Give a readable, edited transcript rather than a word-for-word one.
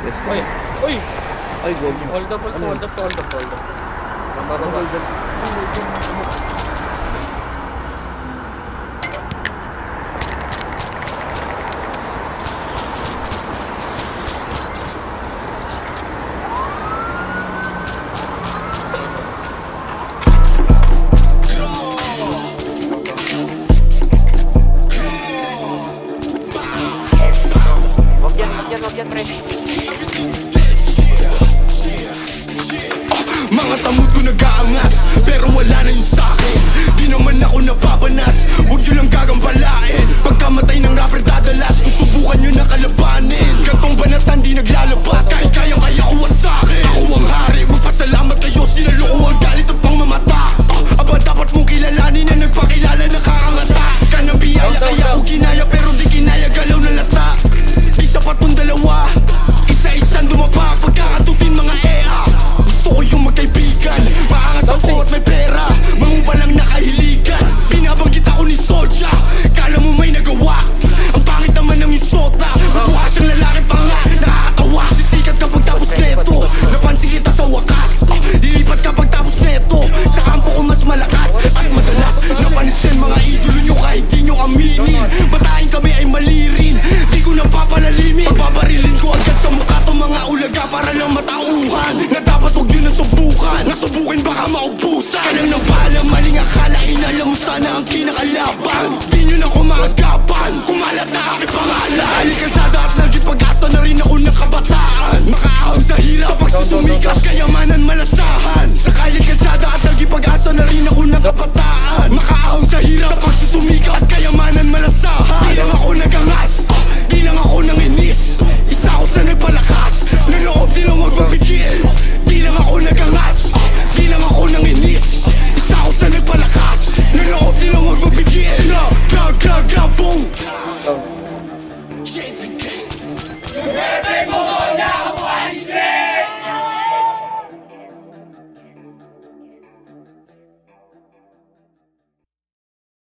Yes, Uy! Uy! ay, gold. Hold up. Mababa. Wag yan, pre. Mga tamod ko nag-aangas, pero wala na yung sa'kin. Di naman ako napapanas, huwag nyo lang gagambalain. Pagkamatay ng rapper dadalas, kung subukan nyo na kalabanin. Gantong banatan di naglalabas, kahit kayang-kaya ko at sa'kin. Ako ang hari, magpasalamat kayo, sinaloko ang galit at pangmamata. Aba dapat mong kilalanin na nagpakilala nakakangata. Kanang biyaya kaya ako ginaya, pero di kinaya galaw na lata. Di sapat tong dalawa, isa-isang dumapa. Pagkakatutin mga ea, gusto ko yung magkaibigan. Maangas ako at may pera, mangupa lang nakahiligan. Binabanggit ako ni Soldier, kala mo may nagawa. Ang pangit naman ng isota, mukha siyang lalaki pa nga, nakakatawa. Sisikat kapag tapos neto, napansin kita sa wakas. Lilipat kapag tapos neto, sa kampo ko mas malakas. At madalas, napansin mga idolo nyo kahit di nyo aminin. Batayin kami ay mali rin, di ko napapalalimin. Pagbabarilin ko agad sa mukha to mga ulaga para lang matauhan. Na dapat huwag yun nasubukan, nasubukin baka maubusan. Kalang nang paalam, maling akalain, alam mo sana ang kinakalaban. Di nyo na kumagapan, kumalat na aking pangalan. Dahil kalsada at naging pag-asa na rin ako ng kabataan. Makaahon sa hirap, sa pagsusumikap, kayamanan malasahan. Sa kalye kalsada at naging pag-asa na rin ako ng kabataan. Makaahon sa hirap, sa pagsusumikap,